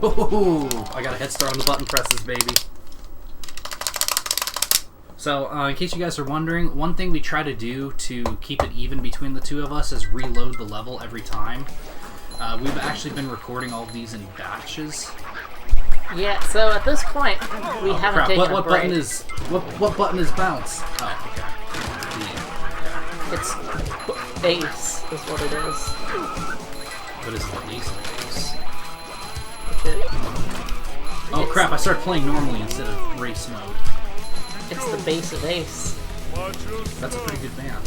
Ooh, I got a head start on the button presses, baby. So, in case you guys are wondering, one thing we try to do to keep it even between the two of us is reload the level every time. We've actually been recording all of these in batches. Yeah, so at this point, we haven't taken a break. What button is bounce? Oh, okay. It's base, is what it is. What is the base? Oh crap, I started playing normally instead of race mode. It's the base of Ace. That's a pretty good band.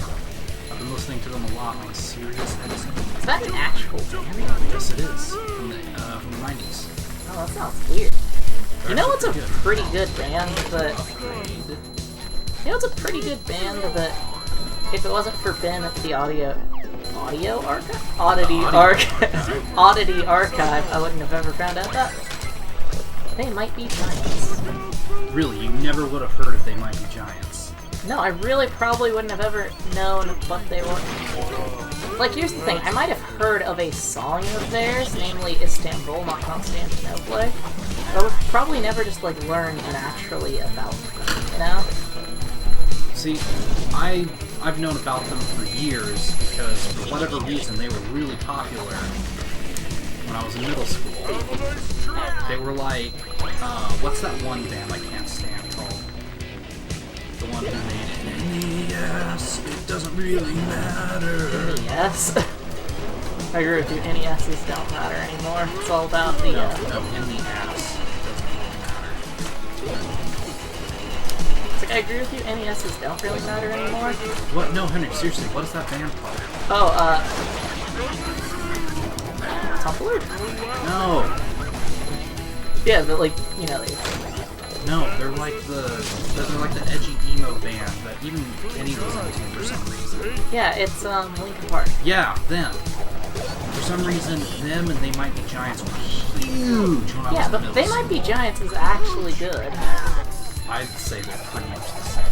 I've been listening to them a lot on Sirius XM. Is that an actual band? Yes, it is. From the 90s. Oh, that sounds weird. You know what's a pretty good band that... You know what's a pretty good band that... If it wasn't for Ben at the Oddity Archive, I wouldn't have ever found out that. They Might Be Giants. Really? You never would have heard of They Might Be Giants? No, I really probably wouldn't have ever known what they were. Like, here's the thing. I might have heard of a song of theirs, namely Istanbul, not Constantinople. But I would probably never just, like, learn naturally about them, you know? See, I've known about them for years because, for whatever reason, they were really popular when I was in middle school. They were like, what's that one band I can't stand called? The one who made it. NES, it doesn't really matter. NES? I agree with you, NES's don't matter anymore. It's all about the, No, in the ass. I agree with you, NES's don't really matter anymore. What? No, Henry, seriously, what is that band called? Oh, Tumblr? No! Yeah, but like, you know, No, they're like the edgy emo band that even Kenny was into for some reason. Yeah, it's Linkin Park. Yeah, them. For some reason, them and They Might Be Giants were huge when I was in but middle They school. Might Be Giants is actually good. I'd say they're pretty much the same.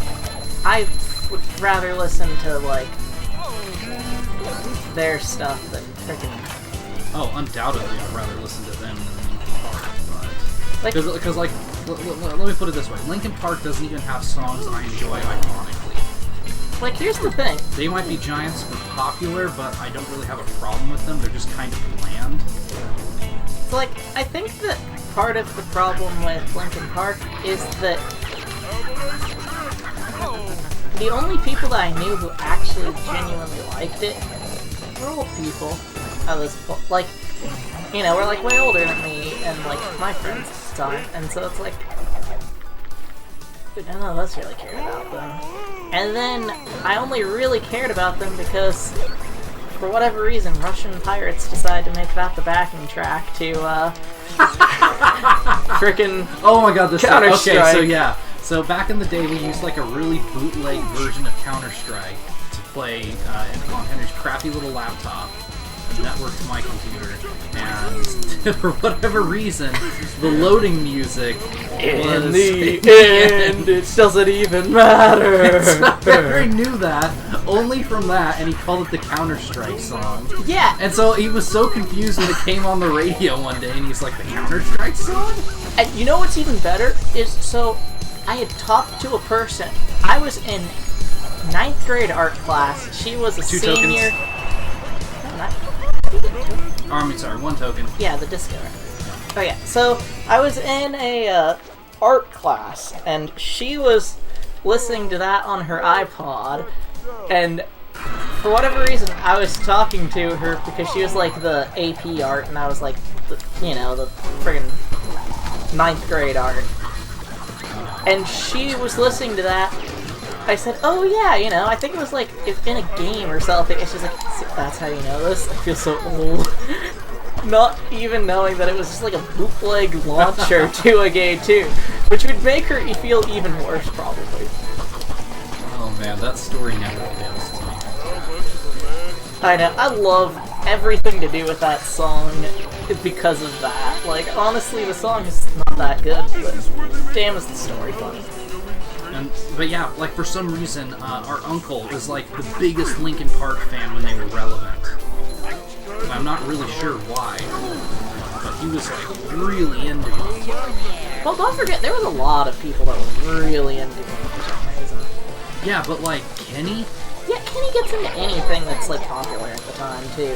I would rather listen to, like, their stuff than freaking... Oh, undoubtedly, I'd rather listen to them than Linkin Park, but... Because, like, let me put it this way. Linkin Park doesn't even have songs I enjoy ironically. Like, here's the thing. They Might Be Giants were popular, but I don't really have a problem with them. They're just kind of bland. So, like, I think that part of the problem with Linkin Park is that the only people that I knew who actually genuinely liked it were old people. I was, like, you know, were, like, way older than me and, like, my friends at the time. And so it's like, dude, none of us really cared about them. And then I only really cared about them because, for whatever reason, Russian pirates decided to make that the backing track to, frickin' Oh my god, this Counter-Strike. Okay, so yeah. So back in the day, we used like a really bootleg version of Counter-Strike to play on Henry's crappy little laptop, networked to my computer, and for whatever reason, the loading music in the end, it doesn't even matter. So Henry knew that only from that, and he called it the Counter-Strike song. Yeah. And so he was so confused when it came on the radio one day, and he's like, the Counter-Strike song? And you know what's even better is, so I had talked to a person. I was in 9th grade art class. She was a Two senior. tokens. No, not. Oh, I mean, sorry, one token. Yeah, the disco. Oh yeah. So I was in a art class, and she was listening to that on her iPod, and for whatever reason, I was talking to her because she was like the AP art, and I was like, the friggin' 9th grade art. And she was listening to that. I said, oh yeah, you know, I think it was like in a game or something. And she's like, that's how you know this? I feel so old. Not even knowing that it was just like a bootleg launcher to a game too. Which would make her feel even worse, probably. Oh man, that story never fails to me. I know, I love everything to do with that song because of that. Like, honestly, the song is not that good, but damn is the story funny. But yeah, like for some reason, our uncle was like the biggest Linkin Park fan when they were relevant. I'm not really sure why, but he was like really into it. Well, don't forget, there was a lot of people that were really into him for some reason. Yeah, but like Kenny, Yeah, Kenny gets into anything that's like popular at the time too.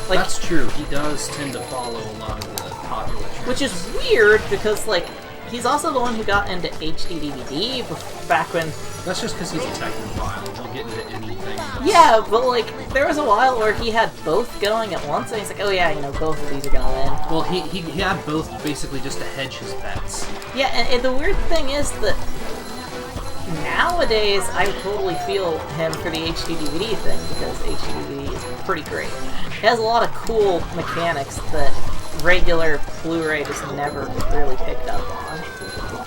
Like, that's true. He does tend to follow a lot of the popular trends. which is weird because like he's also the one who got into HD DVD back when. That's just because he's a technophile. He'll get into anything. Yeah, but like there was a while where he had both going at once, and he's like, oh yeah, you know, both of these are gonna win. Well, he had both basically just to hedge his bets. Yeah, and the weird thing is that nowadays I would totally feel him for the HD DVD thing because HD DVD is pretty great. It has a lot of cool mechanics that regular Blu-ray just never really picked up on.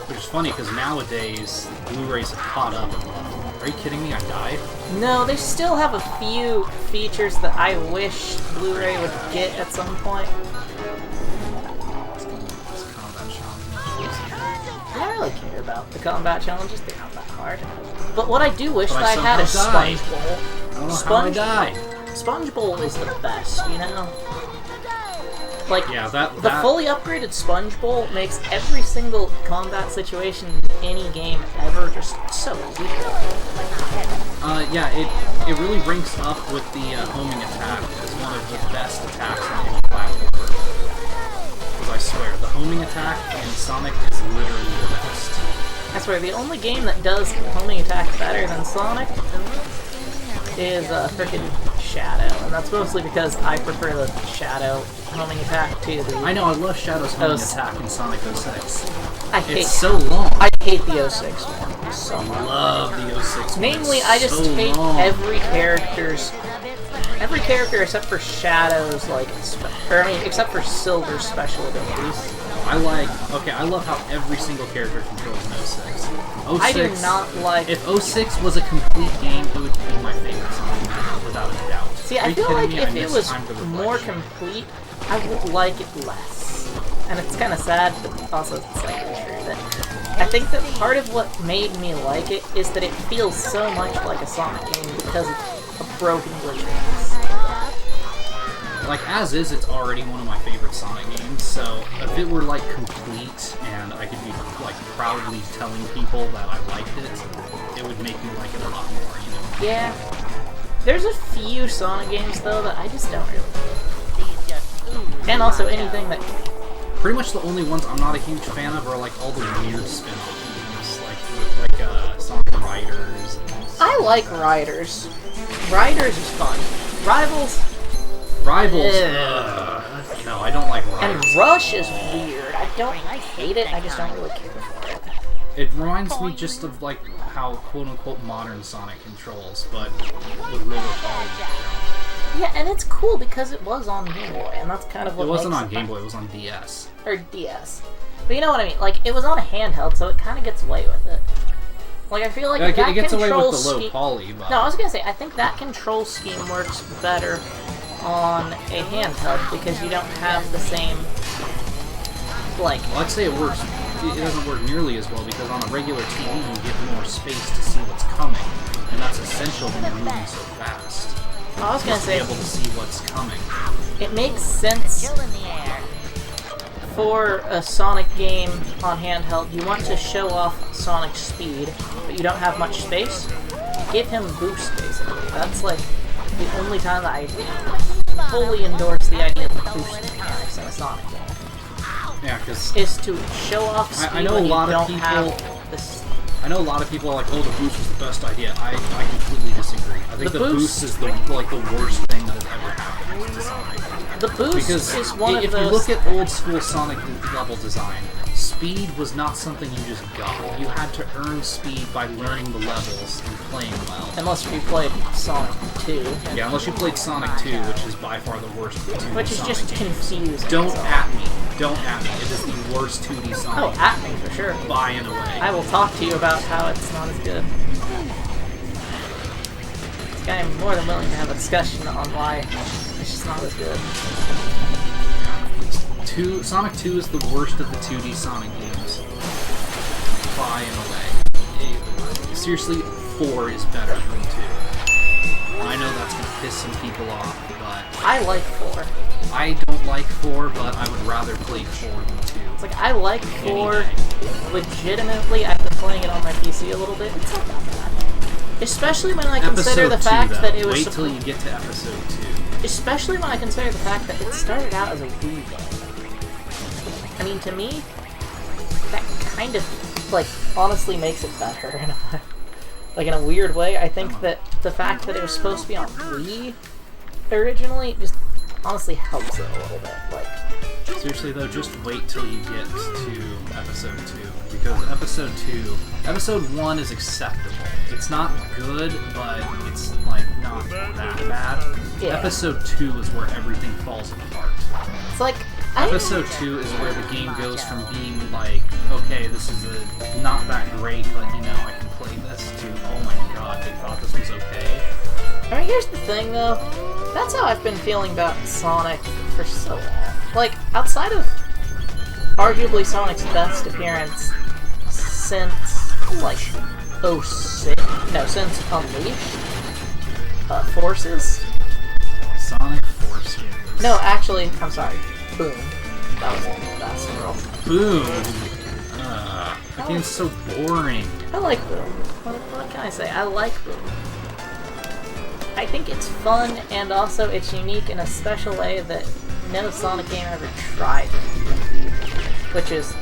Which is funny because nowadays Blu-rays have caught up. Are you kidding me? I died. No, they still have a few features that I wish Blu-ray would get at some point. This combat challenge. I don't really care about the combat challenges, they're not that hard. But what I do wish But I that I had is somehow died. Sponge Bowl. I don't know how I died. Sponge Bowl is the best, you know? Like, Yeah, that the fully upgraded Sponge Bowl makes every single combat situation in any game ever just so easy. Yeah, it really ranks up with the homing attack as one of the best attacks on any platform. Because I swear, the homing attack in Sonic is literally the best. I swear, the only game that does homing attack better than Sonic is frickin' Shadow, and that's mostly because I prefer the Shadow homing attack to the... I know, I love Shadow's homing Oh, attack in Sonic 06. I hate, It's so long. I hate the 06 one so much. love the 06 one. Namely, It's I just so hate long. every character except for Shadow's, like, except for Silver's special abilities. I love how every single character controls in 06. 06. I do not like... If 06 was a complete game, it would be my favorite Sonic game, without a doubt. See, Are I you feel kidding like me? if I it miss was Time to more Reflection. complete, I would like it less. And it's kind of sad, but also slightly true that I think that part of what made me like it is that it feels so much like a Sonic game because it's a broken glitch mess. Like, as is, it's already one of my favorite Sonic games, so if it were, like, complete, and I could be, like, proudly telling people that I liked it, it would make me like it a lot more, you know? Yeah. There's a few Sonic games, though, that I just don't really like. And also anything that... Pretty much the only ones I'm not a huge fan of are, like, all the weird spin-off games, like Sonic Riders. And I like Riders. Riders is fun. Rivals... Rivals. Ugh. No, I don't like And Rivals. Rush is weird. I don't hate it, I just don't really care for it. It reminds me just of like how quote-unquote modern Sonic controls, but with lower quality. Yeah, and it's cool because it was on Game Boy, and that's kind of what It wasn't makes on Game Boy, it was on DS. Or DS. But you know what I mean? Like, it was on a handheld, so it kind of gets away with it. Like, I feel like Yeah, that it gets away control with the low scheme... poly, but... No, I was gonna say, I think that control scheme works better on a handheld because you don't have the same, like... Well, I'd say it works. It doesn't work nearly as well because on a regular TV you get more space to see what's coming, and that's essential when you're moving so fast. I was gonna To be say, able to see what's coming. it makes sense for a Sonic game on handheld. You want to show off Sonic's speed, but you don't have much space. Give him boost, basically. That's like the only time that I fully endorse the idea of boost mechanics in a Sonic game. Yeah, because Is to show off speed I know when a lot you of don't people- have this. I know a lot of people are like, oh, the boost was the best idea. I completely disagree. I think The the boost- boost is the worst thing that has ever happened to Sonic. The boost Because is one if of those. you look at old school Sonic level design, speed was not something you just got. You had to earn speed by learning the levels and playing well. Unless you played Sonic 2. Yeah, unless you played Sonic 2, which is by far the worst of the 2D Which is Sonic just games. confusing. Don't that's all. at me. Don't at me. It is the worst 2D Oh, Sonic at me for sure. by and away. I will talk to you about how it's not as good. I am more than willing to have a discussion on why it's just not as good. Sonic 2 is the worst of the 2D Sonic games. By and away. Seriously, 4 is better than 2. I know that's gonna piss some people off, but I like 4. I don't like 4, but I would rather play 4 than 2. It's like, I like 4. Any day. Legitimately, I've been playing it on my PC a little bit. It's not that bad. Especially when I consider Episode the 2, fact though. that it was... Wait till you get to episode 2. Especially when I consider the fact that it started out as a Wii game. I mean, to me, that kind of, like, honestly makes it better. Like, in a weird way, I think that the fact that it was supposed to be on Wii originally just honestly helps it a little bit. Like, Seriously though, just wait till you get to episode 2, because episode 1 is acceptable. It's not good, but it's like not that bad. Yeah. Episode 2 is where everything falls apart. it's like, Episode 2 is where the game goes from being like, okay, this is not that great, but you know, I can play this, to, oh my god, they thought this was okay. I mean, here's the thing, though. That's how I've been feeling about Sonic for so long. Like, outside of arguably Sonic's best appearance since, like, 06, no, since Unleashed, Forces? Sonic Forces. No, actually, I'm sorry, Boom. That was the best girl. Boom! That game's so boring. I like Boom. What can I say? I like Boom. I think it's fun, and also it's unique in a special way that no Sonic game ever tried to do, which is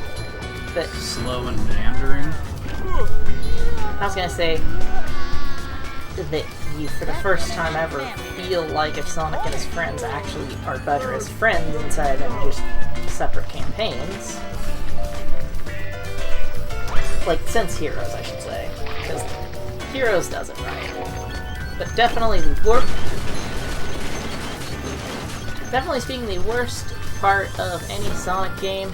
that... Slow and meandering? I was gonna say that you, for the first time ever, feel like if Sonic and his friends actually are better as friends instead of just separate campaigns. Like, since Heroes, I should say. Because Heroes does it right. But definitely speaking, the worst part of any Sonic game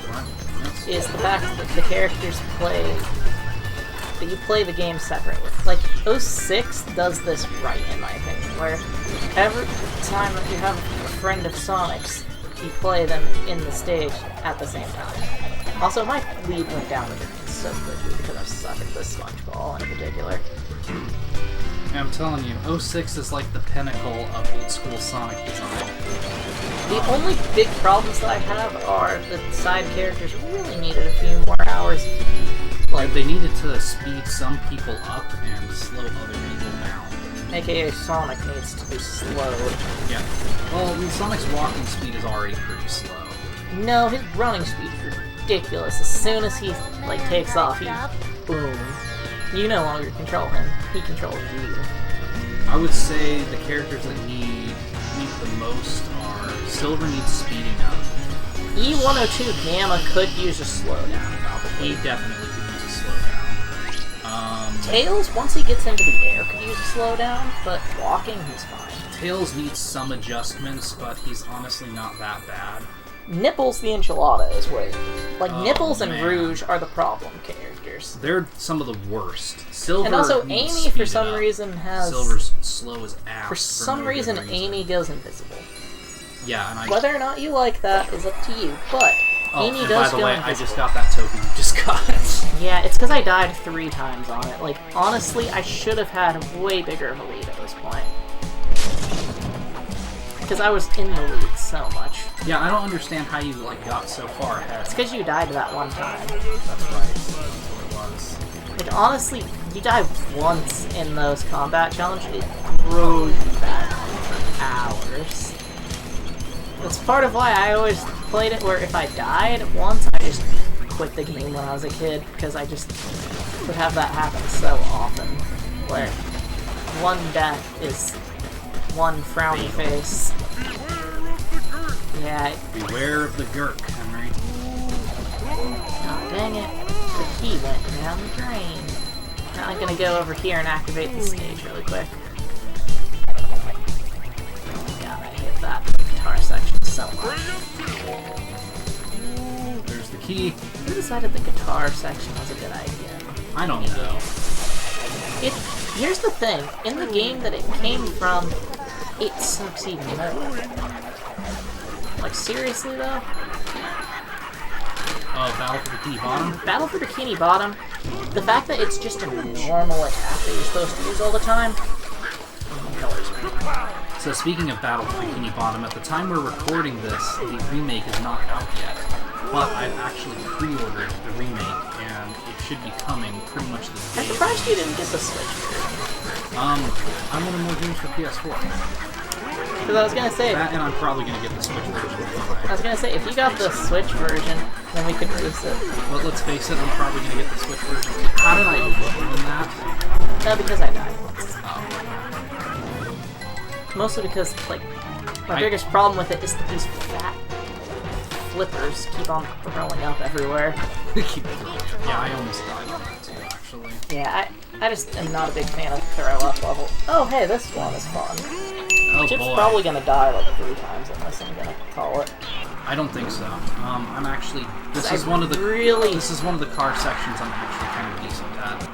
is the fact that the characters that you play the game separately. Like, 06 does this right, in my opinion, where every time that you have a friend of Sonic's, you play them in the stage at the same time. Also, my lead went down the drain so quickly because I suck at this sponge ball in particular. Yeah, I'm telling you, 06 is like the pinnacle of old school Sonic design. The only big problems that I have are the side characters really needed a few more hours. Like, they needed to speed some people up and slow other people down. AKA Sonic needs to be slowed. Yeah. Well, Sonic's walking speed is already pretty slow. No, his running speed is ridiculous. As soon as he, like, takes off, he... boom. You no longer control him. He controls you. I would say the characters that need the most are Silver needs speeding up. E102 Gamma could use a slowdown, probably. He definitely could use a slowdown. Tails, once he gets into the air, could use a slowdown, but walking, he's fine. Tails needs some adjustments, but he's honestly not that bad. Nipples the Enchilada is where... Like, Oh, Nipples and man. Rouge are the problem characters. They're some of the worst. Silver And also, needs Amy, for speed some up. reason, has... Silver's slow as ass. For some no reason, good Amy goes invisible. Yeah, and I... Whether or not you like that is up to you, but Amy and does by the go way, invisible. I just got that token you just got. Yeah, it's because I died 3 times on it. Like, honestly, I should have had way bigger of a lead at this point. Because I was in the lead so much. Yeah, I don't understand how you, like, got so far ahead. It's because you died that one time. That's right. That's what it was. Like, honestly, you die once in those combat challenges, it throws you back for hours. That's part of why I always played it where if I died once, I just quit the game when I was a kid, because I just would have that happen so often. Where one death is one frowny face. Yeah. Beware of the Gurk, Henry. Oh, dang it. The key went down the drain. Now I'm gonna go over here and activate the stage really quick. Yeah, I hate that guitar section so much. There's the key. Who decided the guitar section was a good idea? I don't know. Here's the thing. In the game that it came from, it sucks even more. Like, seriously, though? Oh, Battle for Bikini Bottom? Battle for Bikini Bottom, the fact that it's just a normal attack that you're supposed to use all the time, killers. So speaking of Battle for Bikini Bottom, at the time we're recording this, the remake is not out yet. But I've actually pre-ordered the remake, and it should be coming pretty much the I'm day. surprised you didn't get the Switch. I wanted more games for PS4. Because I was gonna say, That, and I'm probably gonna get the Switch version anyway. I was gonna say, if you got the Switch version, then we could race it. But let's face it, I'm probably gonna get the Switch version. How did I ruin that? No, because I died. Oh. Mostly because, like, my biggest problem with it is that these fat flippers keep on throwing up everywhere. Keep throwing. Yeah, I almost died on that too, actually. Yeah, I just am not a big fan of throw up level. Oh, hey, this one is fun. Oh Chip's boy. probably gonna die like 3 times in this, I'm gonna call it. I don't think so. I'm actually. This I is one of the really- This is one of the car sections I'm actually kind of decent at.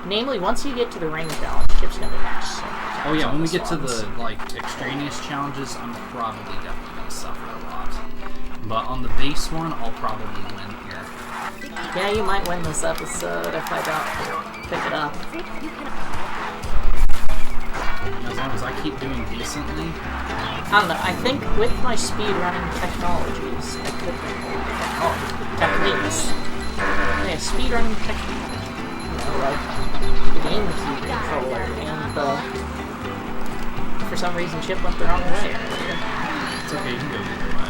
Namely, once you get to the ring challenge, Chip's gonna die so much. Oh yeah, when we get to the like extraneous challenges, I'm probably definitely gonna suffer a lot. But on the base one, I'll probably win here. Yeah, you might win this episode if I don't pick it up. As long as I keep doing decently. I don't know, I think with my speedrunning technologies, I could techniques. Yeah, speedrunning techniques. You know, like the GameCube controller and the... For some reason, Chip went the wrong way earlier. It's okay, you can go either way.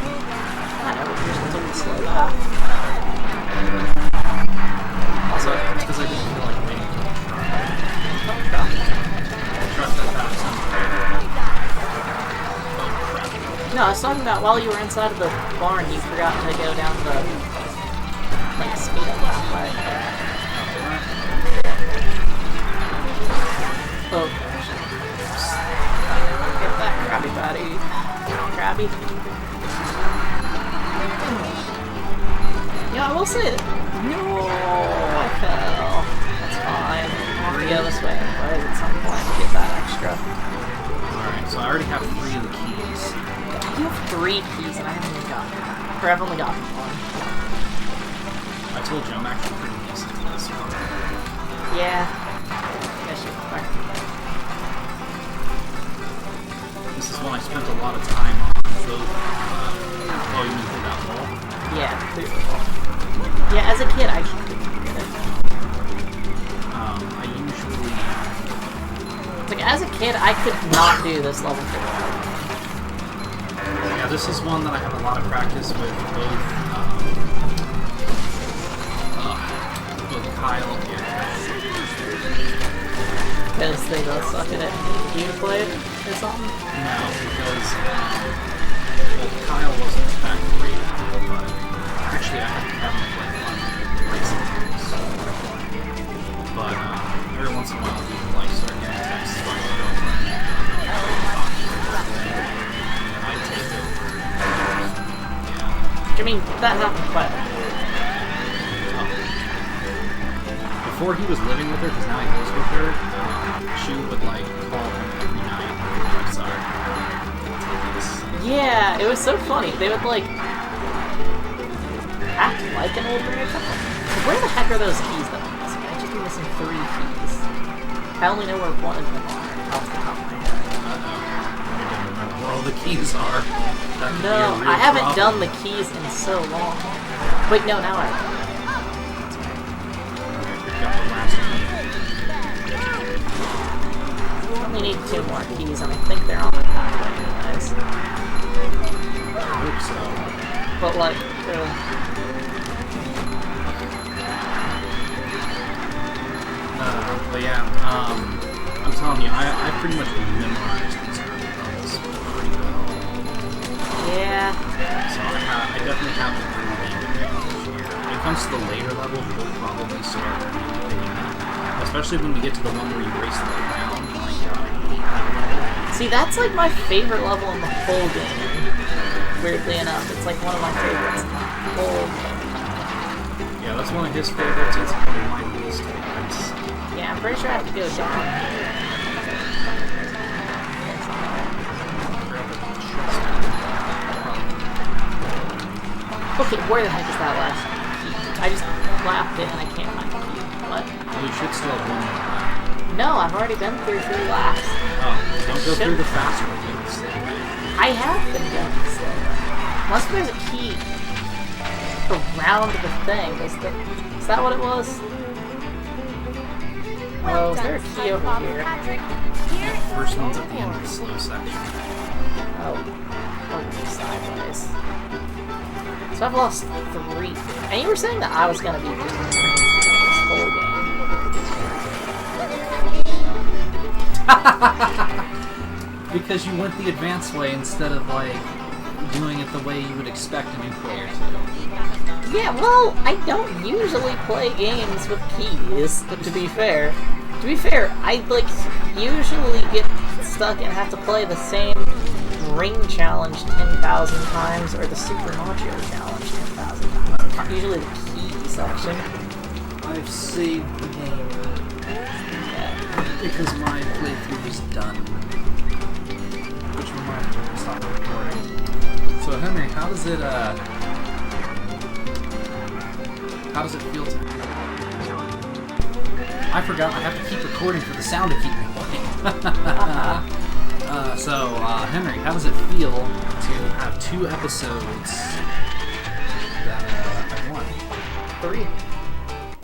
I know, but you're just taking a slow path. Also, it's because I didn't feel like waiting for the truck. Truck. The truck that passed me. Oh crap. No, I was talking about while you were inside of the barn, you forgot to go down the, like, speed up pathway. Oh, gosh. Get that Krabby Patty. Krabby. Yeah, I will say that. No, I fell. That's fine. I have to go this way anyways at some point to get that extra. Alright, so I already have 3 of the keys. You have 3 keys and I haven't even got one. Or I've only got 1. I told you, I'm actually pretty decent at this one. Yeah. Guess you're correct. This is one I spent a lot of time on. Both, oh, you mean through that wall? Yeah, through the wall. Yeah, as a kid, I couldn't get it. I usually... It's like, as a kid, I could not do this level 4. Yeah, this is one that I have a lot of practice with both Kyle and Because they both suck at it. Do you play it or something? No, because well, Kyle wasn't that great at it, but actually I haven't played a lot of racing games. But every once in a while we like start getting texts from my girlfriend and I take over. Yeah. I mean, that happened quite a lot. Before he was living with her, because now he lives with her, she would like call him every night. I'm sorry. Yeah, it was so funny. They would like act like an old married couple. Like, where the heck are those keys that I'm missing? I should be missing 3 keys. I only know where one of them are off the top of my head. I don't remember where all the keys are. That could be a No, real I haven't problem. done the keys in so long. Wait, no, now I do. Got the last key. I only need 2 more keys, and I think they're on the pathway anyways. I hope so. But like, But yeah, I'm telling you, I pretty much memorized these early levels pretty well. yeah. So I definitely have the grooving advantage here. When it comes to the later levels, we'll probably start picking up. Especially when we get to the one where you race the way down. Oh my god, I hate that level. See, that's like my favorite level in the whole game. Weirdly enough, it's like one of my favorites in the whole game. Yeah, that's one of his favorites. It's one of my least favorites. Yeah, I'm pretty sure I have to go down here. Okay, where the heck is that last key? I just lapped it and I can't find the key. What? Well, you should still have one more lap. No, I've already been through 3 laps. Oh, don't go through the fast way. Go the slow way. I have been going slow. Unless there's a key around the thing. Is that what it was? Oh, is there a key over here? Yeah, first one's at the end of the slow section. Oh, sideways. So I've lost 3. And you were saying that I was gonna be doing this whole game. Because you went the advanced way instead of, like, doing it the way you would expect a new player to. Yeah, well, I don't usually play games with keys, to be fair. To be fair, I, like, usually get stuck and have to play the same ring challenge 10,000 times or the Super Mario challenge 10,000 times. Usually the key section. I've saved the game. Yeah. Because my playthrough is done. Which reminds me to stop recording. So Henry, how does it feel to I forgot I have to keep recording for the sound to keep recording. Henry, how does it feel to have 2 episodes that have won? 3.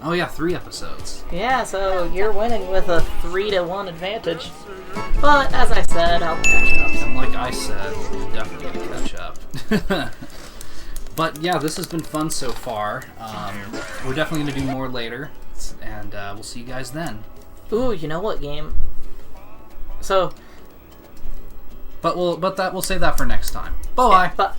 Oh yeah, 3 episodes. Yeah, so you're winning with a 3-1 advantage. But as I said, I'll catch up. And like I said, we'll definitely catch up. But yeah, this has been fun so far. We're definitely going to do more later, and we'll see you guys then. Ooh, you know what game? So, But we'll save that for next time. Bye. yeah, but